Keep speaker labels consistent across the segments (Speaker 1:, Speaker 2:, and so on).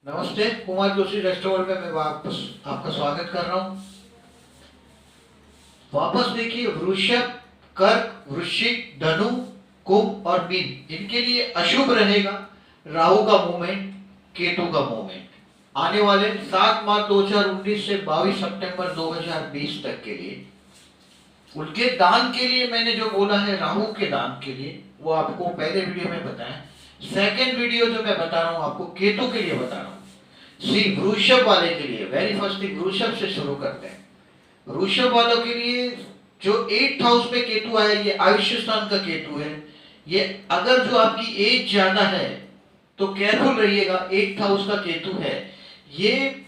Speaker 1: नमस्ते, कुमार जोशी रेस्टोरेंट में मैं वापस आपका स्वागत कर रहा हूँ। वापस देखिए, वृषभ, कर्क, वृश्चिक, धनु, कुंभ और मीन, इनके लिए अशुभ रहेगा राहु का मूवमेंट, केतु का मूवमेंट। आने वाले 7 मार्च 2019 से 22 सितंबर 2020 तक के लिए उनके दान के लिए मैंने जो बोला है, राहु के दान के लिए, वो आपको पहले वीडियो में बताया। सेकेंड वीडियो जो मैं बता रहा हूँ आपको, केतु के लिए बता रहा हूँ। सी वृषभ वाले के लिए वेरी फर्स्ट थिंग, वृषभ से शुरू करते हैं। वृषभ वालों के लिए जो 8th हाउस में केतु आया, ये आयुष्य स्थान का केतु है। ये अगर जो आपकी एज ज्यादा है तो केयरफुल रहिएगा, 8th हाउस का केतु है, ये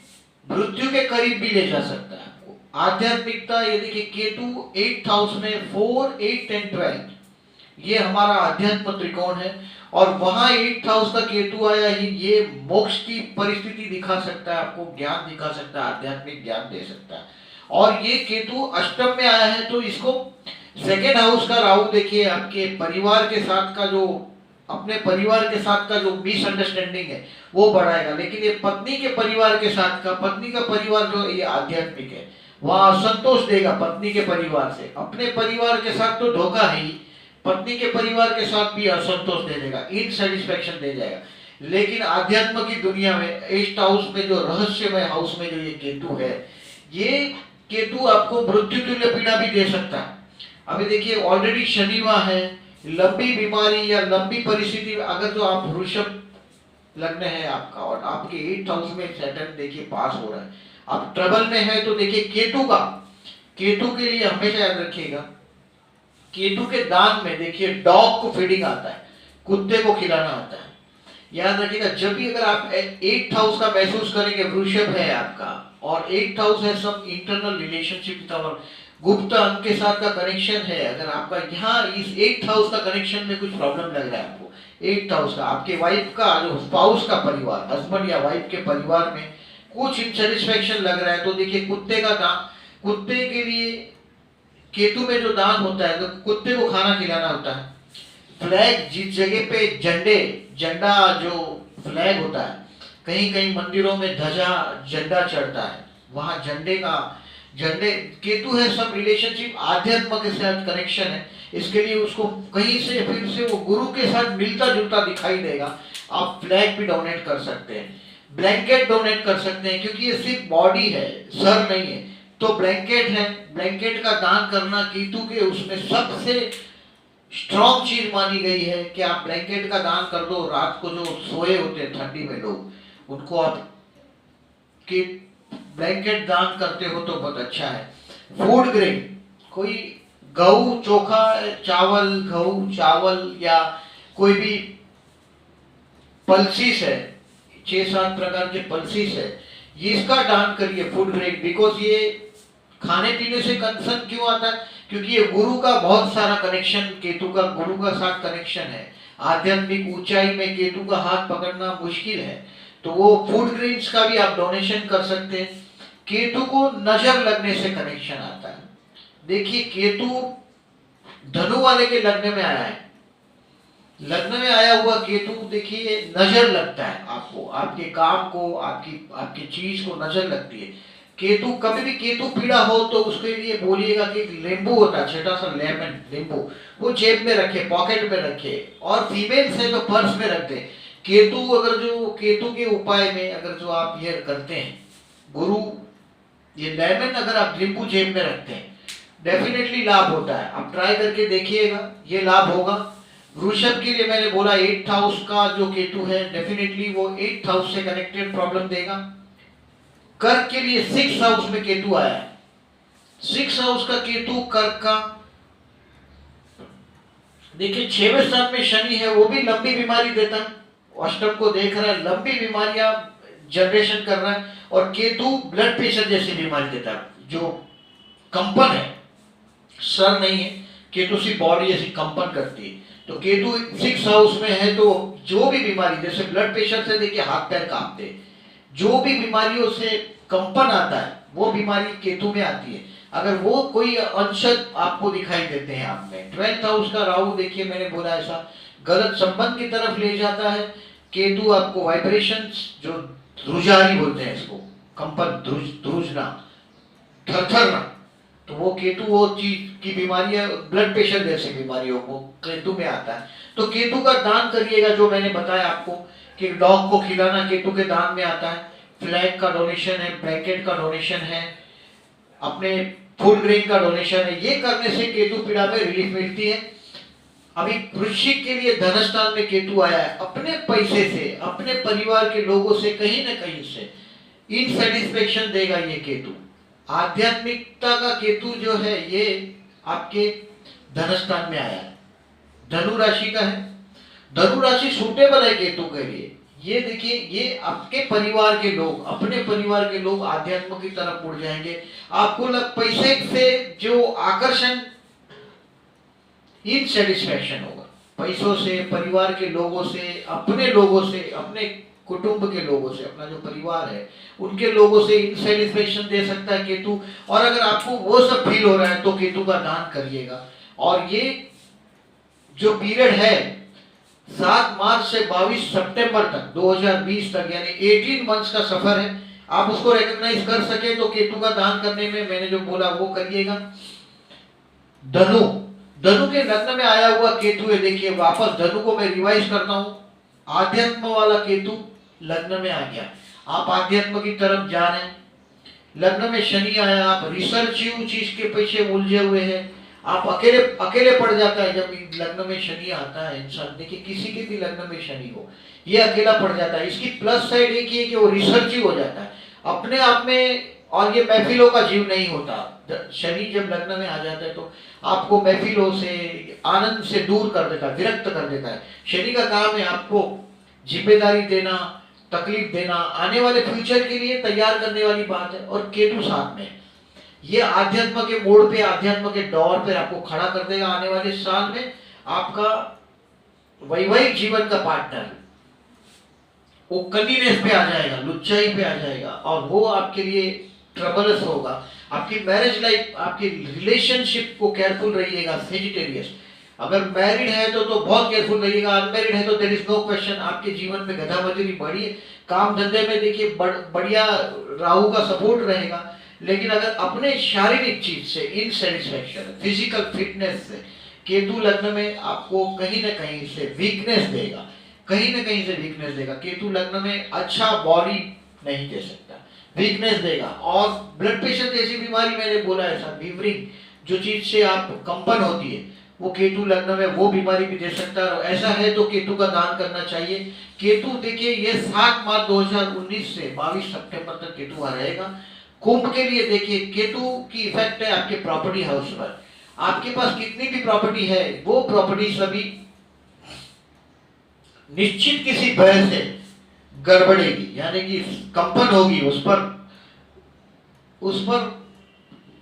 Speaker 1: मृत्यु के करीब भी ले जा सकता है आपको। आध्यात्मिकता, ये देखिए केतु 8th हाउस में 4, 8 एंड 12, ये हमारा अध्यात्म त्रिकोण है। और वहां 8th हाउस का केतु आया ही, ये मोक्ष की परिस्थिति दिखा सकता है आपको, ज्ञान दिखा सकता है, आध्यात्मिक ज्ञान दे सकता है। और ये केतु अष्टम में आया है, तो इसको सेकेंड हाउस का राहु देखिए, आपके परिवार के साथ का जो, अपने परिवार के साथ का जो मिसअंडरस्टैंडिंग है वो बढ़ाएगा। लेकिन ये पत्नी के परिवार के साथ का, पत्नी का परिवार जो ये आध्यात्मिक है, वहां असंतोष देगा पत्नी के परिवार से। अपने परिवार के साथ तो धोखा है ही, पत्नी के परिवार के साथ भी असंतोष दे देगा, इनसेटिस्फेक्शन दे जाएगा। लेकिन आध्यात्म की दुनिया में 8th हाउस में जो रहस्यमय हाउस में जो ये केतु है, ये केतु आपको मृत्यु तुल्य पीड़ा भी दे सकता है। अभी देखिए ऑलरेडी शनिवार है, लंबी बीमारी या लंबी परिस्थिति, अगर जो आप वृषभ लग्न है आपका और आपके 8th हाउस में सैटर्न देखिए पास हो रहा है, आप ट्रबल में है, तो देखिए केतु के लिए हमेशा याद रखिएगा, केतु के दान में देखिए डॉग को फीडिंग आता है, कुत्ते को खिलाना आता है। याद रखिएगा, जब भी अगर आप 8th हाउस का महसूस करेंगे, वृषभ है आपका और 8th हाउस है सम इंटरनल रिलेशनशिप और गुप्त अंग के साथ का कनेक्शन है, अगर आपका यहाँ इस 8th हाउस का कनेक्शन में कुछ प्रॉब्लम लग रहा है आपको, 8th हाउस का आपके वाइफ का जो स्पाउस का परिवार, हस्बैंड या वाइफ के परिवार में कुछ इनसेटिस्फेक्शन लग रहा है, तो देखिए कुत्ते का दान, कुत्ते के लिए केतु में जो दान होता है, तो कुत्ते को खाना खिलाना होता है। फ्लैग, जिस जगह पे झंडा जो फ्लैग होता है, कहीं कहीं मंदिरों में ध्वजा झंडा चढ़ता है, वहां झंडे केतु है, सब रिलेशनशिप आध्यात्म के साथ कनेक्शन है, इसके लिए उसको कहीं से फिर से वो गुरु के साथ मिलता जुलता दिखाई देगा। आप फ्लैग भी डोनेट कर सकते हैं, ब्लैंकेट डोनेट कर सकते हैं, क्योंकि ये सिर्फ बॉडी है, सर नहीं है, तो ब्लैंकेट है, ब्लैंकेट का दान करना केतु के उसमें सबसे स्ट्रॉन्ग चीज मानी गई है कि आप ब्लैंकेट का दान कर दो। रात को जो सोए होते हैं ठंडी में लोग, उनको आप कि ब्लैंकेट दान करते हो तो बहुत अच्छा है। फूड ग्रेन, कोई गहू चोखा चावल, गहू चावल या कोई भी पल्सीस है, 6-7 प्रकार के पल्सीस है, इसका दान करिए, फूड ग्रेन। बिकॉज ये खाने पीने से कंसर्न क्यों आता है, क्योंकि ये गुरु का बहुत सारा कनेक्शन, केतु का गुरु का साथ कनेक्शन है। आध्यात्मिक ऊंचाई में केतु का हाथ पकड़ना मुश्किल है, तो वो फूड ग्रेन्स का भी आप डोनेशन कर सकते हैं। केतु को नजर लगने से कनेक्शन आता है। देखिए केतु धनु वाले के लग्न में आया है, लग्न में आया हुआ केतु देखिए नजर लगता है आपको, आपके काम को, आपकी चीज को नजर लगती है। केतु, कभी भी केतु पीड़ा हो तो उसके लिए बोलिएगा कि नींबू होता है, छोटा सा लेमन नींबू, वो जेब में रखे, पॉकेट में रखे, और फीमेल से तो पर्स में रख दे। केतु, अगर जो केतु के उपाय में अगर जो आप ये करते हैं, गुरु ये लेमन अगर आप नींबू जेब में रखते हैं, डेफिनेटली लाभ होता है। आप ट्राई करके देखिएगा, ये लाभ होगा। वृषभ के लिए मैंने बोला 8th हाउस का जो केतु है, डेफिनेटली वो 8th हाउस से कनेक्टेड प्रॉब्लम देगा। कर्क के लिए 6th हाउस में केतु आया है, 6th हाउस का केतु कर्क का, देखिए 6वें स्थान में शनि है, वो भी लंबी बीमारी देता है, अष्टम को देख रहा है, लंबी बीमारियां जनरेशन कर रहा है। और केतु ब्लड प्रेशर जैसी बीमारी देता है, जो कंपन है, सर नहीं है, केतु सी बॉडी ऐसी कंपन करती है। तो केतु 6th हाउस में है, तो जो भी बीमारी, जैसे ब्लड प्रेशर से देखिए हाथ पैर कांपते, जो भी बीमारियों से कंपन आता है वो बीमारी केतु में आती है। अगर वो कोई अंश आपको दिखाई देते हैं आप में, 12th हाउस का राहु देखिए मैंने बोला ऐसा गलत संबंध की तरफ ले जाता है। केतु आपको वाइब्रेशंस जो ध्रुजारी बोलते हैं इसको, कंपन, ध्रुजना, थरथरना, तो वो केतु वो चीज की बीमारी है, ब्लड प्रेशर जैसी बीमारियों को केतु में आता है। तो केतु का दान करिएगा, जो मैंने बताया आपको कि डॉग को खिलाना केतु के दान में आता है, फ्लैग का डोनेशन है, ब्लैंकेट का डोनेशन है, अपने फूड ग्रेन का डोनेशन है। ये करने से केतु पीड़ा में रिलीफ मिलती है। अभी वृश्चिक के लिए धनस्थान में केतु आया है, अपने पैसे से, अपने परिवार के लोगों से कहीं ना कहीं से इनसेटिस्फेक्शन देगा ये केतु। आध्यात्मिकता का केतु जो है ये आपके धनस्थान में आया है, धनु राशि का है। धनु राशि सूटेबल है केतु के लिए। ये देखिए, ये आपके परिवार के लोग, अपने परिवार के लोग आध्यात्म की तरफ मुड़ जाएंगे। आपको पैसे से जो आकर्षण, इनसेटिस्फैक्शन होगा, पैसों से, परिवार के लोगों से, अपने लोगों से, अपने कुटुंब के लोगों से, अपना जो परिवार है उनके लोगों से इनसेटिस्फैक्शन दे सकता है केतु। और अगर आपको वो सब फील हो रहा है तो केतु का दान करिएगा। और ये जो पीरियड है 7 मार्च से 22 सितंबर तक 2020 तक, यानी 18 मंथ्स का सफर है। आप उसको रिकॉग्नाइज कर सके तो केतु का दान करने में मैंने जो बोला वो करिएगा। धनु, धनु के लग्न में आया हुआ केतु है। देखिए वापस धनु को मैं रिवाइज करता हूं, आध्यात्म वाला केतु लग्न में आ गया, आप आध्यात्म की तरफ जा रहे हैं। लग्न में शनि आया, आप रिसर्चिव चीज के पीछे उलझे हुए हैं, आप अकेले अकेले पड़ जाता है जब लग्न में शनि आता है इंसान। देखिए किसी के भी लग्न में शनि हो, ये अकेला पड़ जाता है। इसकी प्लस साइड एक ही है कि वो रिसर्चिव हो जाता है अपने आप में, और ये महफिलों का जीव नहीं होता। शनि जब लग्न में आ जाता है तो आपको महफिलों से, आनंद से दूर कर देता है, विरक्त कर देता है। शनि का काम है आपको जिम्मेदारी देना, तकलीफ देना, आने वाले फ्यूचर के लिए तैयार करने वाली बात है। और केतु साथ में, ये आध्यात्म के मोड़ पे, आध्यात्म के दौर पे आपको खड़ा कर देगा। आने वाले साल में आपका वैवाहिक जीवन का पार्टनर वो कलीनेस पे आ जाएगा, लुच्चाई पे आ जाएगा, और वो आपके लिए ट्रबलस होगा। आपकी मैरिज लाइफ, आपकी रिलेशनशिप को केयरफुल रहिएगा। सेजिटेरियस अगर मैरिड है तो बहुत केयरफुल रहिएगा, अनमैरिड है तो देयर इज नो क्वेश्चन, आपके जीवन में गधा मजूरी बढ़ी है। काम धंधे में देखिए बढ़िया राहु का सपोर्ट रहेगा। लेकिन अगर अपने शारीरिक चीज से इनसेटिस्फैक्शन, फिजिकल फिटनेस से केतु लग्न में आपको कहीं ना कहीं से वीकनेस देगा, कहीं ना कहीं से वीकनेस देगा। केतु लग्न में अच्छा बॉडी नहीं दे सकता, वीकनेस देगा। और ब्लड प्रेशर जैसी बीमारी मैंने बोला ऐसा फीवरिंग, जो चीज से आप कंपन होती है, वो केतु लग्न में वो बीमारी भी दे सकता है। ऐसा है तो केतु का दान करना चाहिए। केतु देखिए ये 7 मार्च 2019 से 22 सितंबर तक केतु वहां रहेगा। कुंभ के लिए देखिए केतु की इफेक्ट है आपके प्रॉपर्टी हाउस पर। आपके पास कितनी भी प्रॉपर्टी है, वो प्रॉपर्टी सभी निश्चित किसी भय से गड़बड़ेगी, यानी कि कंपन होगी, उस पर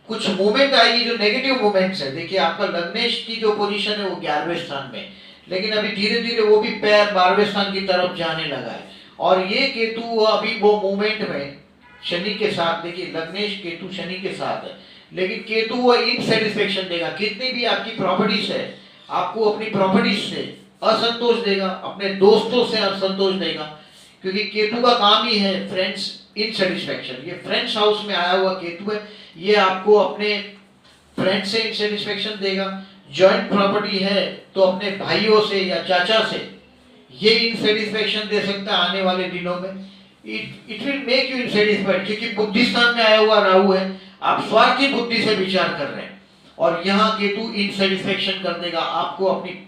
Speaker 1: कुछ मूवमेंट आएगी जो नेगेटिव मूवमेंट्स है। देखिए आपका लग्नेश की जो पोजीशन है वो 11वें स्थान में, लेकिन अभी धीरे धीरे वो भी पैर 12वें स्थान की तरफ जाने लगा है। और ये केतु अभी वो मूवमेंट में शनि के साथ, देखिए लग्नेश केतु शनि के साथ है, लेकिन केतु वो इनसेटिस्फेक्शन देगा। कितनी भी आपकी प्रॉपर्टीज है, आपको अपनी प्रॉपर्टीज से असंतोष देगा, अपने दोस्तों से असंतोष देगा, क्योंकि केतु का काम ही है फ्रेंड्स इनसेटिस्फेक्शन। ये फ्रेंड्स हाउस में आया हुआ केतु है, ये आपको अपने फ्रेंड से इनसेटिस्फेक्शन देगा। जॉइंट प्रॉपर्टी है तो अपने भाइयों से या चाचा से ये इनसेटिस्फेक्शन दे सकता है आने वाले दिनों में। इट विल मेक यू इनसेटिस्फाइड, क्योंकि बुद्धि स्थान में आया हुआ राहु है, आप स्वार्थी बुद्धि से विचार कर रहे हैं, और यहाँ केतु इनसेटिस्फेक्शन कर देगा आपको अपनी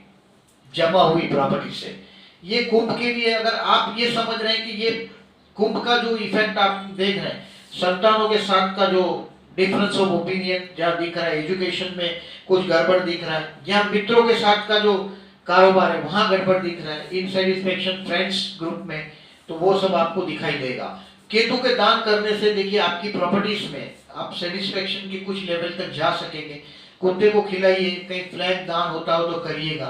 Speaker 1: जमा हुई प्रॉपर्टी से। ये कुंभ के लिए अगर आप ये समझ रहे हैं कि ये कुंभ का जो इफेक्ट आप देख रहे हैं, संतानों के साथ का जो डिफरेंस ऑफ ओपिनियन जहाँ दिख रहा है, एजुकेशन में कुछ गड़बड़ दिख रहा है, या मित्रों के साथ का जो कारोबार है वहां गड़बड़ दिख रहा है, इनसेटिस्फेक्शन फ्रेंड्स ग्रुप में, तो वो सब आपको दिखाई देगा। केतु के दान करने से देखिए आपकी प्रॉपर्टीज में आप सेटिस्फेक्शन की कुछ लेवल तक जा सकेंगे। कुत्ते को खिलाइए, कहीं फ्लैग दान होता हो तो करिएगा।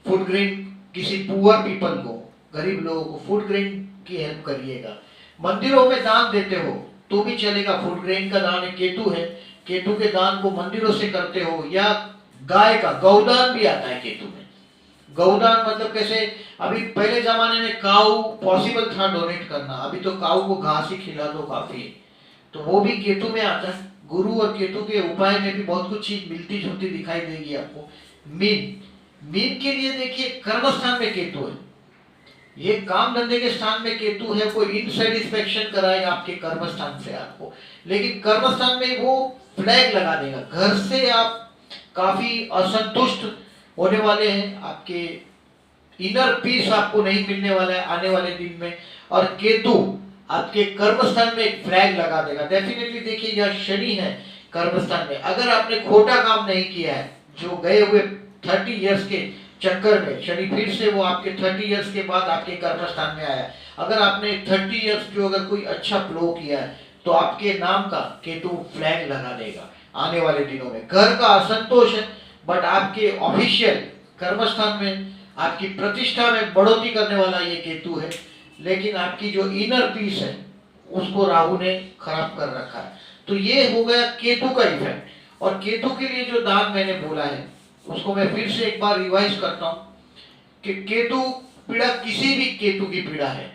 Speaker 1: फूड ग्रेन किसी पुअर पीपल को, गरीब लोगों को फूड ग्रेन की हेल्प करिएगा। मंदिरों में दान देते हो तो भी चलेगा, फूड ग्रेन का दान है, केतु है, केतु के दान को मंदिरों से करते हो, या गाय का गौदान भी आता है केतु में। गौदान मतलब कैसे, अभी पहले जमाने में काऊ पॉसिबल था डोनेट करना, अभी तो काऊ को घास ही खिला दो काफी है, तो वो भी केतु में आता है। गुरु और केतु के उपाय में भी बहुत कुछ चीज मिलती जुलती दिखाई देगी आपको। मीन, मीन के लिए देखिए कर्म स्थान में केतु है, ये काम धंधे के स्थान में केतु है, कोई इनसेटिस्फेक्शन कराएगा आपके कर्म स्थान से आपको, लेकिन कर्म स्थान में वो फ्लैग लगा देगा, घर से आप काफी असंतुष्ट होने वाले हैं, आपके इनर पीस आपको नहीं मिलने वाला है आने वाले दिन में। और केतु आपके कर्म स्थान में एक फ्लैग लगा देगा डेफिनेटली। देखिए यह शनि है कर्म स्थान में, अगर आपने खोटा काम नहीं किया है, जो गए हुए 30 इयर्स के चक्कर में, शनि फिर से वो आपके 30 इयर्स के बाद आपके कर्म स्थान में आया, अगर आपने 30 इयर्स जो अगर कोई अच्छा फ्लो किया है तो आपके नाम का केतु फ्लैग लगा देगा आने वाले दिनों में। घर का असंतोष है, बट आपके ऑफिशियल कर्म स्थान में आपकी प्रतिष्ठा में बढ़ोतरी करने वाला ये केतु है, लेकिन आपकी जो इनर पीस है उसको राहु ने खराब कर रखा है। तो ये हो गया केतु का इफेक्ट। और केतु के लिए जो दान मैंने बोला है उसको मैं फिर से एक बार रिवाइज करता हूं कि केतु पीड़ा, किसी भी केतु की पीड़ा है,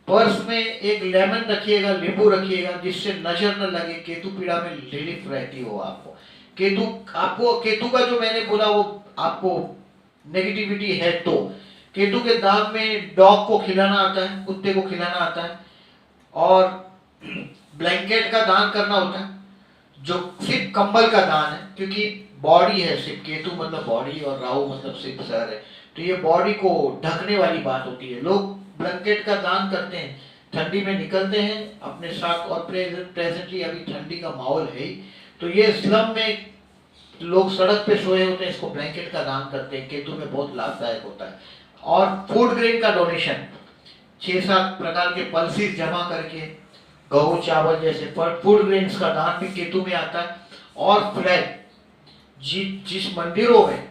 Speaker 1: पर्स में एक लेमन रखिएगा, नींबू रखिएगा, जिससे नजर न लगे, केतु पीड़ा में रिलीफ रहती हो आपको। केतु आपको, केतु का जो मैंने बोला वो आपको नेगेटिविटी है, तो केतु के दान में डॉग को खिलाना आता है, कुत्ते को खिलाना आता है, और ब्लैंकेट का दान करना होता है, जो सिर्फ कंबल का दान है, क्योंकि बॉडी है सिर्फ, केतु मतलब बॉडी और राहु मतलब सिर्फ सर है, तो ये बॉडी को ढकने वाली बात होती है। लोग ब्लैंकेट का दान करते हैं, ठंडी में निकलते हैं अपने साथ, और प्रेजेंटली अभी ठंडी का माहौल है ही, तो ये स्लम में लोग सड़क पे सोए होते हैं, इसको ब्लैंकेट का दान करते हैं, केतु में बहुत लाभदायक होता है। और फूड ग्रेन का डोनेशन, 6-7 प्रकार के पल्सेस जमा करके, गेहूं चावल जैसे फूड ग्रेन्स का दान भी केतु में आता है। और फ्लैग, जिस मंदिरों में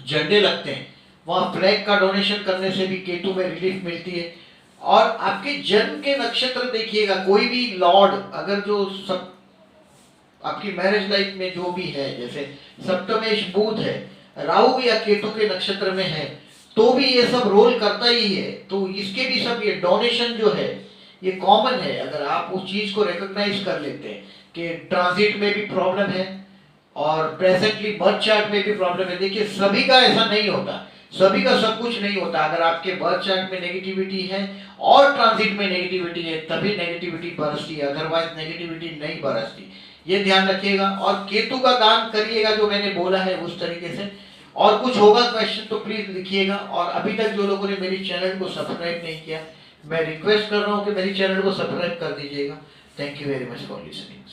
Speaker 1: झंडे लगते हैं वहां फ्लैग का डोनेशन करने से भी केतु में रिलीफ मिलती है। और आपके जन्म के नक्षत्र देखिएगा, कोई भी लॉर्ड, अगर जो सब आपकी मैरिज लाइफ में जो भी है, जैसे सप्तमेश बुध है, राहु या केतु के नक्षत्र में है, तो भी ये सब रोल करता ही है। तो इसके भी सब ये डोनेशन जो है ये कॉमन है, अगर आप उस चीज को रिकॉग्नाइज कर लेते हैं कि ट्रांजिट में भी प्रॉब्लम है और प्रेजेंटली बर्थ चार्ट में भी प्रॉब्लम है। देखिए सभी का ऐसा नहीं होता, सभी का सब कुछ नहीं होता। अगर आपके बर्थ चार्ट में नेगेटिविटी है और ट्रांजिट में नेगेटिविटी है तभी नेगेटिविटी बरसती है, अदरवाइज नेगेटिविटी नहीं बरसती, ये ध्यान रखिएगा। और केतु का दान करिएगा जो मैंने बोला है उस तरीके से। और कुछ होगा क्वेश्चन तो प्लीज लिखिएगा। और अभी तक जो लोगों ने मेरी चैनल को सब्सक्राइब नहीं किया, मैं रिक्वेस्ट कर रहा हूँ कि मेरी चैनल को सब्सक्राइब कर दीजिएगा। Thank you very much for listening.